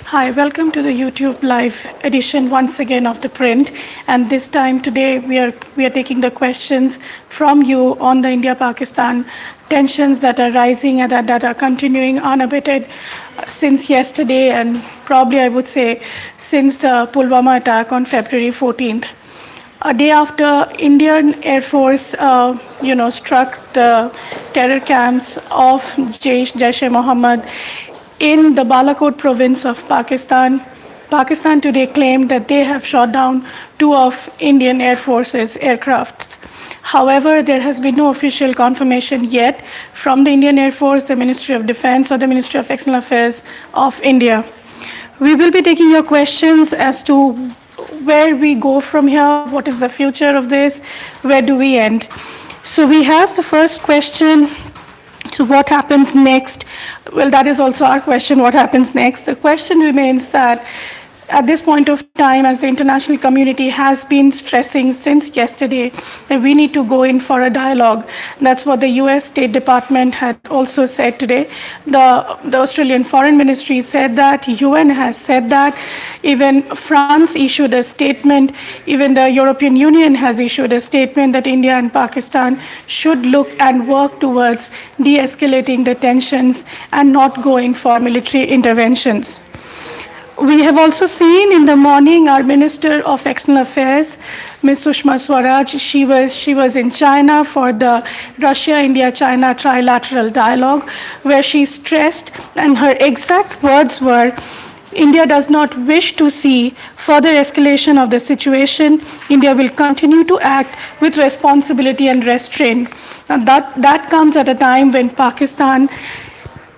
Hi, welcome to the YouTube live edition once again of ThePrint. And this time today we are taking the questions from you on the India-Pakistan tensions that are rising and that are continuing unabated since yesterday, and probably I would say since the Pulwama attack on February 14th. A day after Indian Air Force, struck the terror camps of Jaish-e-Mohammed in the Balakot province of Pakistan, Pakistan today claimed that they have shot down two of Indian Air Force's aircrafts. However, there has been no official confirmation yet from the Indian Air Force, the Ministry of Defense, or the Ministry of External Affairs of India. We will be taking your questions as to where we go from here, what is the future of this, where do we end. So we have the first question. So what happens next? Well, that is also our question, what happens next? The question remains that at this point of time, as the international community has been stressing since yesterday, that we need to go in for a dialogue. That's what the US State Department had also said today. The Australian Foreign Ministry said that, UN has said that, even France issued a statement, even the European Union has issued a statement that India and Pakistan should look and work towards de-escalating the tensions and not go in for military interventions. We have also seen in the morning our Minister of External Affairs, Ms. Sushma Swarajs, she was in China for the Russia-India-China trilateral dialogue, where she stressed, and her exact words were, India does not wish to see further escalation of the situation. India will continue to act with responsibility and restraint. Now that comes at a time when Pakistan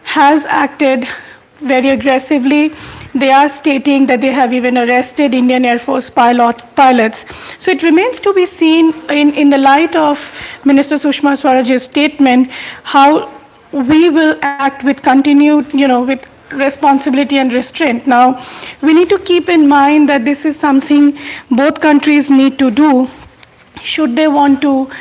has acted very aggressively. They are stating that they have even arrested Indian Air Force pilots. So it remains to be seen in the light of Minister Sushma Swaraj's statement how we will act with continued, with responsibility and restraint. Now, we need to keep in mind that this is something both countries need to do should they want to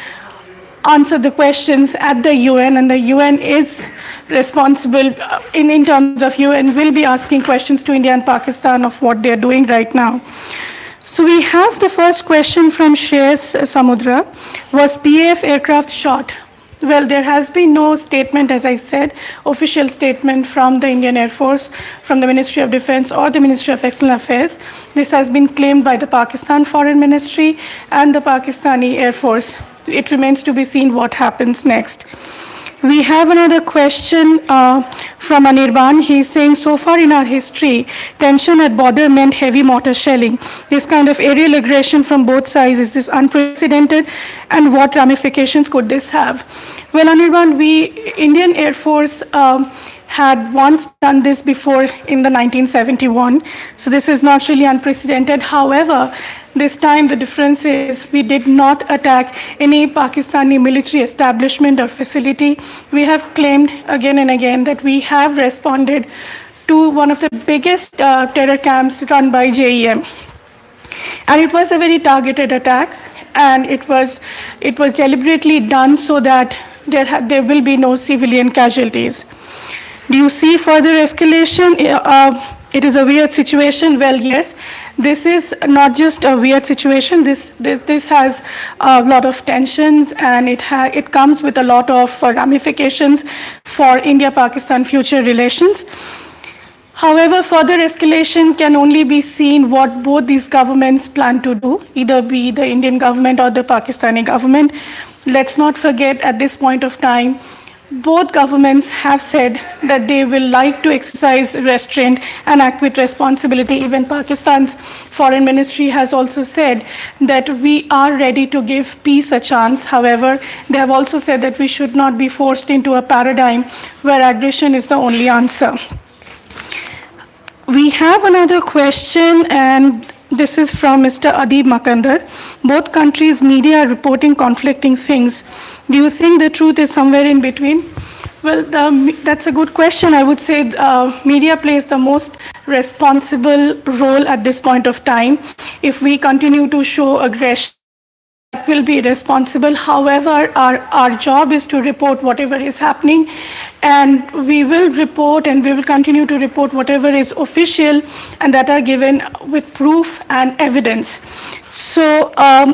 answer the questions at the UN, and the UN is responsible in terms of UN will be asking questions to India and Pakistan of what they're doing right now. So we have the first question from Shreyas Samudra. Was PAF aircraft shot? Well, there has been no statement, as I said, official statement from the Indian Air Force, from the Ministry of Defense or the Ministry of External Affairs. This has been claimed by the Pakistan Foreign Ministry and the Pakistani Air Force. It remains to be seen what happens next. We have another question from Anirban. He's saying, so far in our history, tension at border meant heavy mortar shelling. This kind of aerial aggression from both sides, is this unprecedented? And what ramifications could this have? Well, Anirban, Indian Air Force had once done this before in the 1971. So this is not really unprecedented. However, this time the difference is we did not attack any Pakistani military establishment or facility. We have claimed again and again that we have responded to one of the biggest terror camps run by JEM. And it was a very targeted attack, and it was deliberately done so that there will be no civilian casualties. Do you see further escalation? It is a weird situation. Well, yes, this is not just a weird situation. This has a lot of tensions, and it comes with a lot of ramifications for India-Pakistan future relations. However, further escalation can only be seen what both these governments plan to do, either be the Indian government or the Pakistani government. Let's not forget, at this point of time, both governments have said that they will like to exercise restraint and act with responsibility. Even Pakistan's foreign ministry has also said that we are ready to give peace a chance. However, they have also said that we should not be forced into a paradigm where aggression is the only answer. We have another question, and this is from Mr. Adib Makandar. Both countries' media are reporting conflicting things. Do you think the truth is somewhere in between? Well, that's a good question. I would say media plays the most responsible role at this point of time. If we continue to show aggression, that will be responsible. However, our job is to report whatever is happening, and we will report and we will continue to report whatever is official and that are given with proof and evidence. So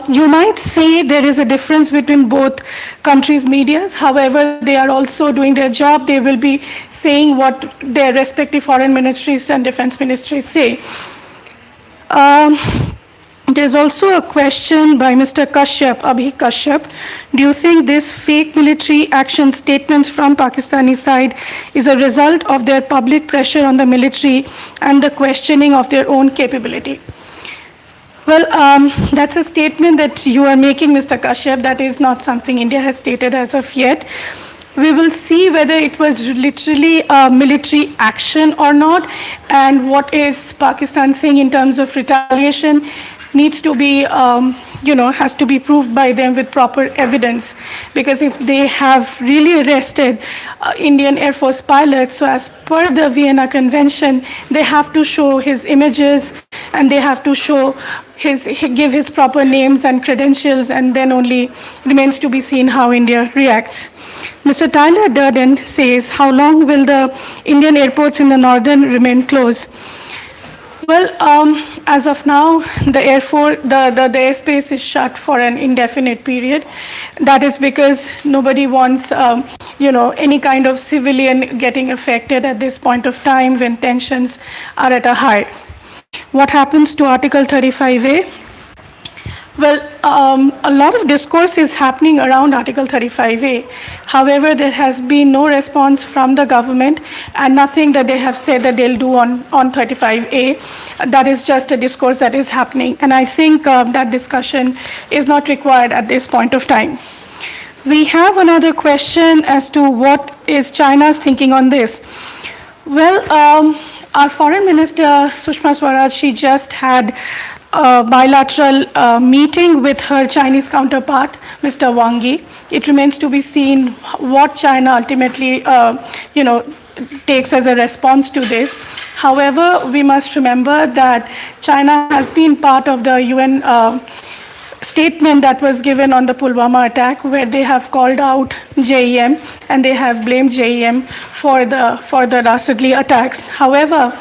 you might say there is a difference between both countries' medias. However, they are also doing their job. They will be saying what their respective foreign ministries and defense ministries say. There's also a question by Mr. Kashyap, Abhi Kashyap. Do you think this fake military action statements from Pakistani side is a result of their public pressure on the military and the questioning of their own capability? Well, that's a statement that you are making, Mr. Kashyap. That is not something India has stated as of yet. We will see whether it was literally a military action or not, and what is Pakistan saying in terms of retaliation needs to be, has to be proved by them with proper evidence. Because if they have really arrested Indian Air Force pilots, so as per the Vienna Convention, they have to show his images and they have to show give his proper names and credentials, and then only remains to be seen how India reacts. Mr. Tyler Durden says, how long will the Indian airports in the northern remain closed? Well, as of now, the airspace is shut for an indefinite period. That is because nobody wants, any kind of civilian getting affected at this point of time when tensions are at a high. What happens to Article 35A? Well, a lot of discourse is happening around Article 35A. However, there has been no response from the government and nothing that they have said that they'll do on 35A. That is just a discourse that is happening. And I think that discussion is not required at this point of time. We have another question as to what is China's thinking on this. Well, our Foreign Minister, Sushma Swarajs, she just had a bilateral meeting with her Chinese counterpart, Mr. Wang Yi. It remains to be seen what China ultimately, takes as a response to this. However, we must remember that China has been part of the UN statement that was given on the Pulwama attack, where they have called out JEM and they have blamed JEM for the dastardly attacks. However,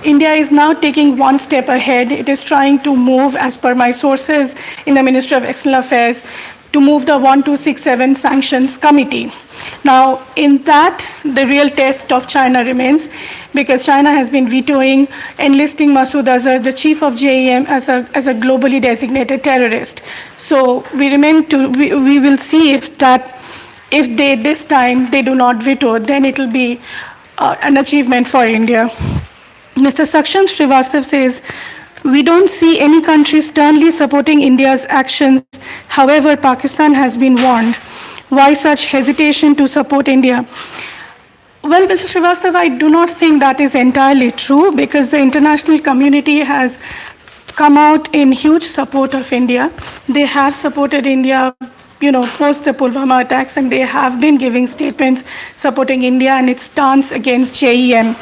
India is now taking one step ahead. It is trying to move, as per my sources in the Ministry of External Affairs, to move the 1267 Sanctions Committee. Now, in that, the real test of China remains, because China has been vetoing enlisting Masood Azhar, the chief of JEM, as a globally designated terrorist. So we will see if they this time they do not veto, then it will be an achievement for India. Mr. Saksham Srivastav says, we don't see any country sternly supporting India's actions. However, Pakistan has been warned. Why such hesitation to support India? Well, Mr. Srivastav, I do not think that is entirely true, because the international community has come out in huge support of India. They have supported India, post the Pulwama attacks, and they have been giving statements supporting India and its stance against JEM.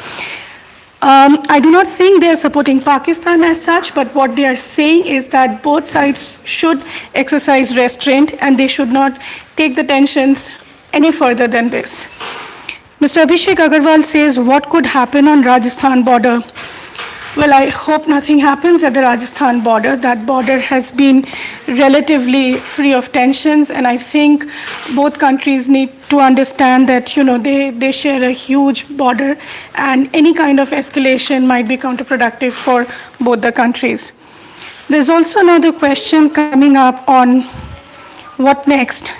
I do not think they are supporting Pakistan as such, but what they are saying is that both sides should exercise restraint and they should not take the tensions any further than this. Mr. Abhishek Agarwal says, what could happen on Rajasthan border? Well, I hope nothing happens at the Rajasthan border. That border has been relatively free of tensions, and I think both countries need to understand that they share a huge border, and any kind of escalation might be counterproductive for both the countries. There's also another question coming up on what next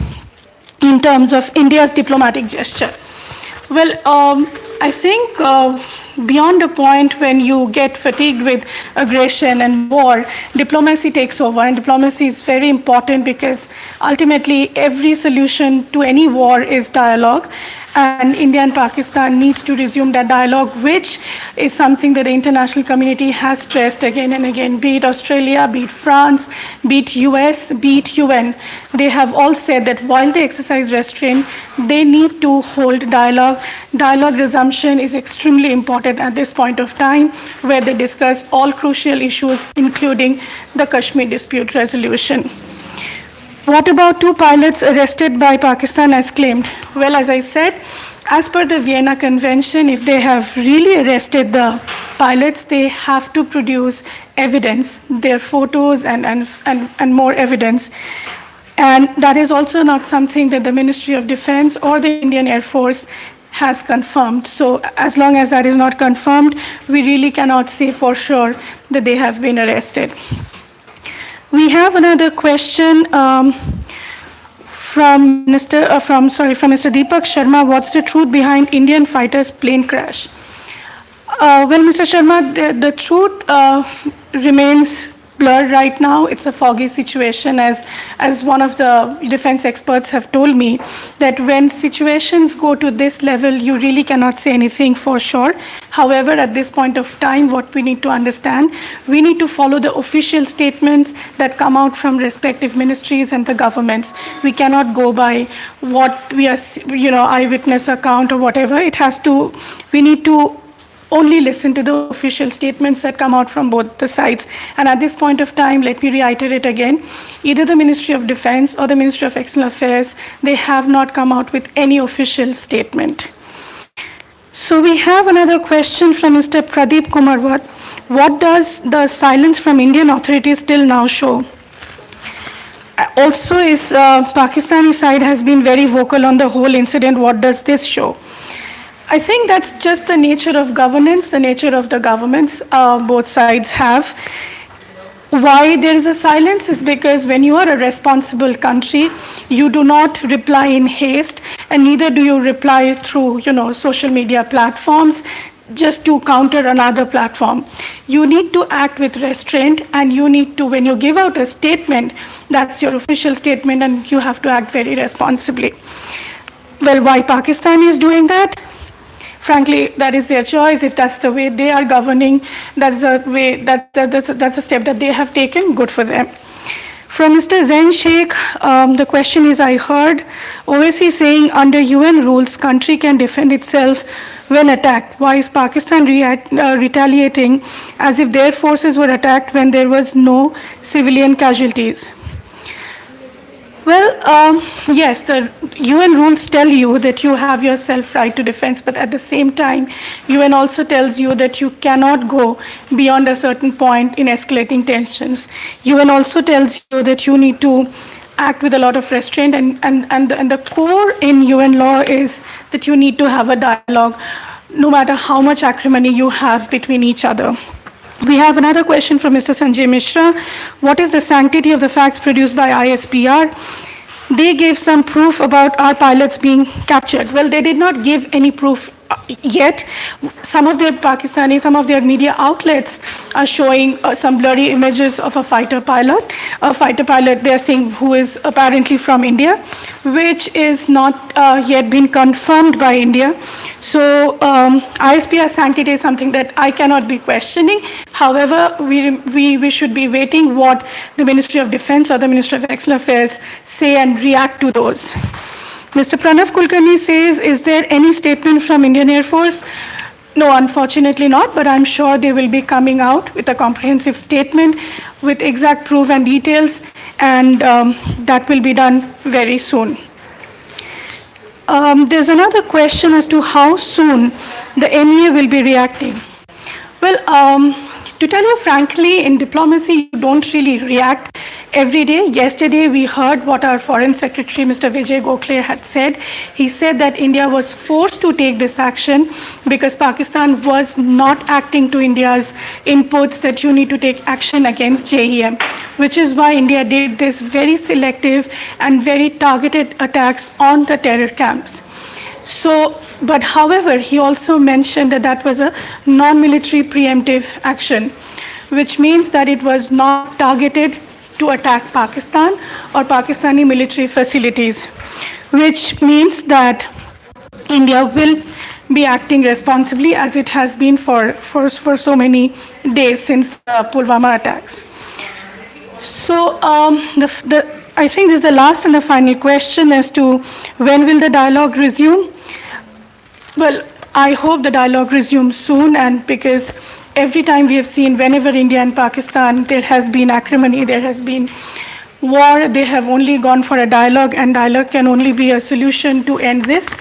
in terms of India's diplomatic gesture. Well, I think beyond a point when you get fatigued with aggression and war, diplomacy takes over, and diplomacy is very important because ultimately every solution to any war is dialogue, and India and Pakistan needs to resume that dialogue, which is something that the international community has stressed again and again, be it Australia, be it France, be it US, be it UN. They have all said that while they exercise restraint, they need to hold dialogue. Dialogue resumption is extremely important at this point of time, where they discuss all crucial issues, including the Kashmir dispute resolution. What about two pilots arrested by Pakistan as claimed? Well, as I said, as per the Vienna Convention, if they have really arrested the pilots, they have to produce evidence, their photos and more evidence. And that is also not something that the Ministry of Defense or the Indian Air Force has confirmed. So as long as that is not confirmed, we really cannot say for sure that they have been arrested. We have another question from Mr. Deepak Sharma. What's the truth behind Indian fighters' plane crash? Well, Mr. Sharma, the truth remains blurred right now. It's a foggy situation, as one of the defense experts have told me, that when situations go to this level, you really cannot say anything for sure. However, at this point of time, what we need to understand, we need to follow the official statements that come out from respective ministries and the governments. We cannot go by what we are, eyewitness account or whatever. We need to only listen to the official statements that come out from both the sides. And at this point of time, let me reiterate again, either the Ministry of Defense or the Ministry of External Affairs, they have not come out with any official statement. So we have another question from Mr. Pradeep Kumarwat. What does the silence from Indian authorities till now show? Also, Pakistani side has been very vocal on the whole incident. What does this show? I think that's just the nature of governance, the nature of the governments both sides have. Why there is a silence is because when you are a responsible country, you do not reply in haste, and neither do you reply through, social media platforms just to counter another platform. You need to act with restraint, and you need to, when you give out a statement, that's your official statement, and you have to act very responsibly. Well, why Pakistan is doing that? Frankly, that is their choice. If that's the way they are governing, that's a step that they have taken, good for them. From Mr. Zain Sheikh, the question is, I heard OSCE saying under UN rules, country can defend itself when attacked. Why is Pakistan retaliating as if their forces were attacked when there was no civilian casualties? Well, yes, the UN rules tell you that you have your self-right to defense, but at the same time, UN also tells you that you cannot go beyond a certain point in escalating tensions. UN also tells you that you need to act with a lot of restraint, and the core in UN law is that you need to have a dialogue, no matter how much acrimony you have between each other. We have another question from Mr. Sanjay Mishra. What is the sanctity of the facts produced by ISPR? They gave some proof about our pilots being captured. Well, they did not give any proof yet. Some of their media outlets are showing some blurry images of a fighter pilot. A fighter pilot, they're saying, who is apparently from India, which is not yet been confirmed by India. So ISPR sanctity is something that I cannot be questioning. However, we should be waiting what the Ministry of Defense or the Ministry of External Affairs say and react to those. Mr. Pranav Kulkarni says, is there any statement from Indian Air Force? No, unfortunately not, but I'm sure they will be coming out with a comprehensive statement with exact proof and details, and that will be done very soon. There's another question as to how soon the MEA will be reacting. Well, to tell you frankly, in diplomacy, you don't really react every day. Yesterday, we heard what our Foreign Secretary, Mr. Vijay Gokhale, had said. He said that India was forced to take this action because Pakistan was not acting to India's inputs that you need to take action against JEM, which is why India did this very selective and very targeted attacks on the terror camps. But however, he also mentioned that that was a non-military preemptive action, which means that it was not targeted to attack Pakistan or Pakistani military facilities, which means that India will be acting responsibly as it has been for so many days since the Pulwama attacks. So I think this is the last and the final question as to when will the dialogue resume. Well, I hope the dialogue resumes soon, and because every time we have seen whenever India and Pakistan, there has been acrimony, there has been war. They have only gone for a dialogue, and dialogue can only be a solution to end this.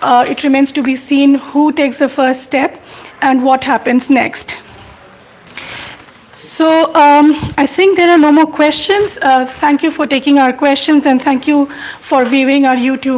It remains to be seen who takes the first step and what happens next. So I think there are no more questions. Thank you for taking our questions, and thank you for viewing our YouTube.